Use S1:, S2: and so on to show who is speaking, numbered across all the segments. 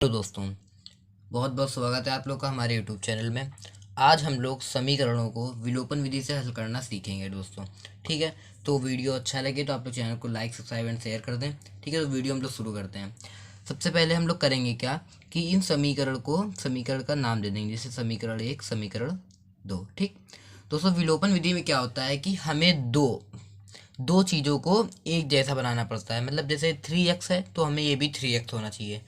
S1: Hello दोस्तों, बहुत बहुत स्वागत है आप लोग का हमारे यूट्यूब चैनल में। आज हम लोग समीकरणों को विलोपन विधि से हल करना सीखेंगे दोस्तों। ठीक है, तो वीडियो अच्छा लगे तो आप लोग चैनल को लाइक सब्सक्राइब एंड शेयर कर दें। ठीक है, तो वीडियो हम लोग शुरू करते हैं। सबसे पहले हम लोग करेंगे क्या कि इन समीकरण का नाम दे देंगे, जैसे समीकरण 1, समीकरण 2। ठीक दोस्तों, विलोपन विधि में क्या होता है कि हमें दो चीज़ों को एक जैसा बनाना पड़ता है। मतलब जैसे 3x है तो हमें ये भी 3x होना चाहिए।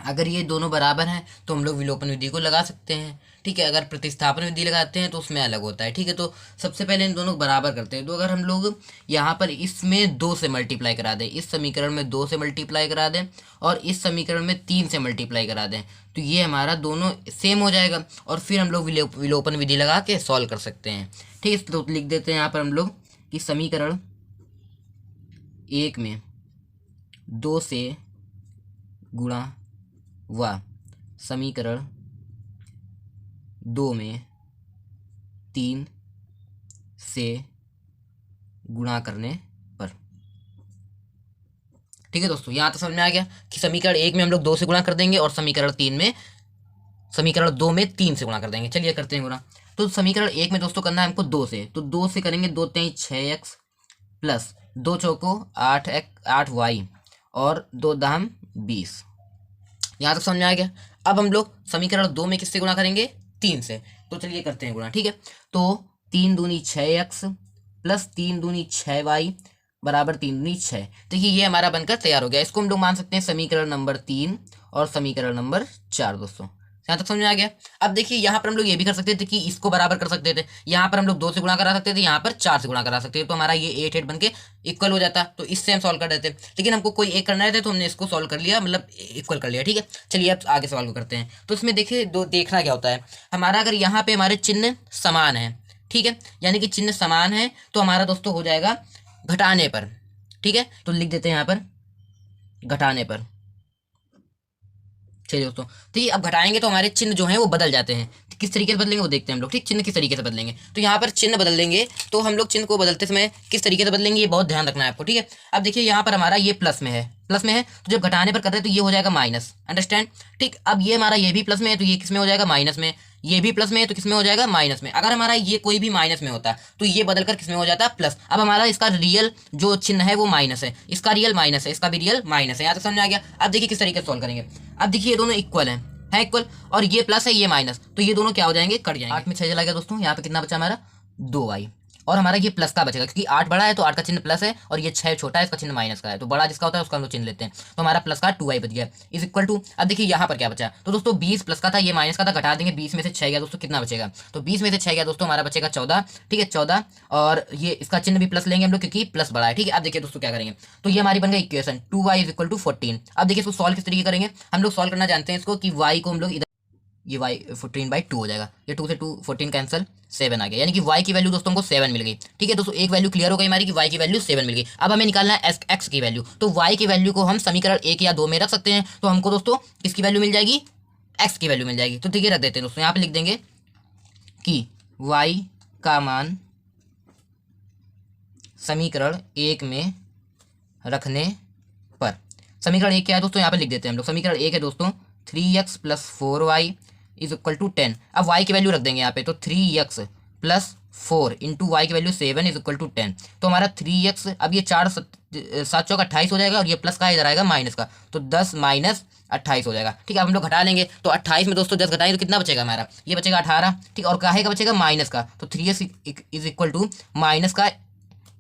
S1: अगर ये दोनों बराबर हैं तो हम लोग विलोपन विधि को लगा सकते हैं। ठीक है, अगर प्रतिस्थापन विधि लगाते हैं तो उसमें अलग होता है। ठीक है, तो सबसे पहले इन दोनों को बराबर करते हैं। तो अगर हम लोग यहाँ पर इसमें 2 से मल्टीप्लाई करा दें, इस समीकरण में 2 से मल्टीप्लाई करा दें और इस समीकरण में 3 से मल्टीप्लाई करा दें, तो ये हमारा दोनों सेम हो जाएगा और फिर हम लोग विलोपन विधि लगा के सॉल्व कर सकते हैं। ठीक है, तो लिख देते हैं यहाँ पर हम लोग कि समीकरण 1 में 2 से गुणा व समीकरण 2 में 3 से गुणा करने पर। ठीक है दोस्तों, यहाँ तो समझ में आ गया कि समीकरण 1 में हम लोग 2 से गुणा कर देंगे और समीकरण 2 में 3 से गुणा कर देंगे। चलिए करते हैं गुणा। तो समीकरण 1 में दोस्तों करना है हमको 2 से, तो 2 से करेंगे 2 3 6x प्लस 2 चौको 8y और 2 दाम 20। यहाँ तक समझ में आ गया। अब हम लोग समीकरण 2 में किससे गुणा करेंगे? 3 से। तो चलिए करते हैं गुणा। ठीक है, तो 3 दूनी 6x प्लस 3 दूनी 6y बराबर 3 दूनी 6। देखिए ये हमारा बनकर तैयार हो गया। इसको हम लोग मान सकते हैं समीकरण नंबर 3 और समीकरण नंबर 4 दोस्तों। यहाँ तक समझ में आ गया। अब देखिए यहाँ पर हम लोग ये भी कर सकते थे कि इसको बराबर कर सकते थे। यहाँ पर हम लोग 2 से गुणा करा सकते थे, यहाँ पर 4 से गुणा करा सकते थे, तो हमारा ये 8 बन के इक्वल हो जाता। तो इससे हम सॉल्व कर देते, लेकिन हमको कोई एक करना रहता तो हमने इसको सॉल्व कर लिया, मतलब इक्वल कर लिया। ठीक है, चलिए अब आगे सवाल को करते हैं। तो इसमें देखिए देखना क्या होता है हमारा, अगर यहाँ पे हमारे चिन्ह समान है, ठीक है, यानी कि चिन्ह समान है तो हमारा दोस्तों हो जाएगा घटाने पर। ठीक है, तो लिख देते हैं यहाँ पर घटाने पर। चलिए दोस्तों, तो ये अब घटाएंगे तो हमारे चिन्ह जो हैं वो बदल जाते हैं। तो किस तरीके से बदलेंगे वो देखते हैं हम लोग। ठीक, चिन्ह किस तरीके से बदलेंगे, तो यहाँ पर चिन्ह बदल देंगे। तो हम लोग चिन्ह को बदलते समय किस तरीके से बदलेंगे ये बहुत ध्यान रखना है आपको। ठीक है, अब देखिए यहाँ पर हमारा ये प्लस में है, तो जब घटाने पर कर रहे हैं तो ये हो जाएगा माइनस। अंडरस्टैंड? ठीक, अब ये हमारा ये भी प्लस में है तो ये किस में हो जाएगा? माइनस में। ये भी प्लस में है तो किस में हो जाएगा? माइनस में। अगर हमारा ये कोई भी माइनस में होता तो ये बदलकर किस में हो जाता? प्लस। अब हमारा इसका रियल जो चिन्ह है वो माइनस है, इसका रियल माइनस है, इसका भी रियल माइनस है। यहाँ तक समझ आ गया। अब देखिए किस तरीके से सॉल्व करेंगे। अब देखिए ये दोनों इक्वल है इक्वल, और ये प्लस है ये माइनस, तो ये दोनों क्या हो जाएंगे? कट जाएंगे। 8 में 6 चला गया दोस्तों। यहाँ पे कितना बचा हमारा? 2y, और हमारा ये प्लस का बचेगा क्योंकि 8 बड़ा है तो 8 का चिन्ह प्लस है और ये 6 छोटा है, इसका चिन्ह माइनस का है। तो बड़ा जिसका होता है उसका हम लोग चिन्ह लेते हैं, तो हमारा प्लस का 2y बच गया इज इक्वल टू। अब देखिए यहाँ पर क्या बचा, तो दोस्तों 20 प्लस का था, ये माइनस का था, घटा देंगे। 20 में से 6 गया दोस्तों, कितना बचेगा? तो 20 में से 6 गया दोस्तों, हमारा बचेगा 14। ठीक है, 14, और ये इसका चिन्ह भी प्लस लेंगे हम लोग क्योंकि प्लस बड़ा है। ठीक है, अब देखिए दोस्तों क्या करेंगे, तो ये हमारी बन गई equation 2y is equal to 14। अब देखिए इसको सॉल्व किस तरीके करेंगे, हम लोग सॉल्व करना जानते हैं इसको कि y को हम लोग इधर, ये y 14/2 हो जाएगा। ये 2 से 2 14 कैंसिल, 7 आ गया, यानी कि y की वैल्यू दोस्तों हमको 7 मिल गई। ठीक है दोस्तों, एक वैल्यू क्लियर हो गई हमारी कि y की वैल्यू 7 मिल गई। अब हमें निकालना है x की वैल्यू, तो y की वैल्यू को हम समीकरण 1 या 2 में रख सकते हैं। तो हमको दोस्तों किसकी वैल्यू मिल जाएगी? x की वैल्यू मिल जाएगी। तो ठीक है, रख देते हैं दोस्तों। यहाँ पे लिख देंगे कि y का मान समीकरण 1 में रखने पर। समीकरण 1 क्या है दोस्तों? यहाँ पे लिख देते हैं हम लोग। समीकरण 1 है दोस्तों 3x plus 4y is equal to 10। अब y की वैल्यू रख देंगे यहाँ पे, तो 3x प्लस 4 इंटू वाई की वैल्यू 7 इज इक्वल टू 10। तो हमारा 3x, अब ये 4 7 चौक 28 हो जाएगा, और ये प्लस का इधर आएगा माइनस का, तो 10 माइनस 28 हो जाएगा। ठीक है, अब हम लोग घटा लेंगे, तो 28 में दोस्तों 10 घटाएंगे तो कितना बचेगा हमारा? ये बचेगा 18। ठीक, और काहे का बचेगा? माइनस का, तो 3x is equal to minus का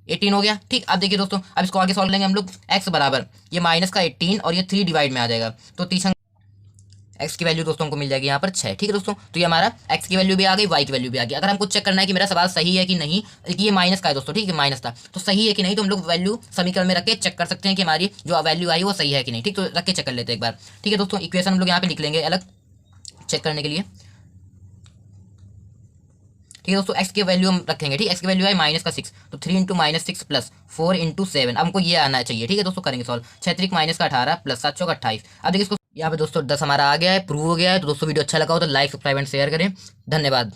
S1: 18 हो गया। ठीक, अब देखिए दोस्तों, अब इसको आगे सॉल्व लेंगे हम लोग। x बराबर ये माइनस का 18 और ये 3 डिवाइड में आ जाएगा, तो 30 x की वैल्यू दोस्तों हमको मिल जाएगी यहाँ पर 6। ठीक है दोस्तों, तो ये हमारा x की वैल्यू भी आ गई, y की वैल्यू भी आ गई। अगर हमको चेक करना है कि मेरा सवाल सही है कि नहीं, कि ये माइनस का है दोस्तों, ठीक है माइनस था, तो सही है कि नहीं, तो हम लोग वैल्यू समीकरण में रख के चेक कर सकते हैं कि हमारी जो वैल्यू आई वो सही है कि नहीं। ठीक, तो रख के चेक कर लेते हैं एक बार। ठीक है दोस्तों, इक्वेशन हम लोग यहाँ पे लिख लेंगे अलग चेक करने के लिए। ठीक है दोस्तों, x की वैल्यू हम रखेंगे। ठीक, x की वैल्यू है माइनस का 6, तो 3 इंटू माइनस 6 प्लस 4 इंटू 7, हमको ये आना चाहिए। ठीक है दोस्तों, करेंगे सॉल्व। 6 3 माइनस का 18 प्लस 7 चौक 28। अब देखिए इसको यहाँ पे दोस्तों 10 हमारा आ गया है, प्रूव हो गया है। तो दोस्तों वीडियो अच्छा लगा हो तो लाइक सब्सक्राइब एंड शेयर करें। धन्यवाद।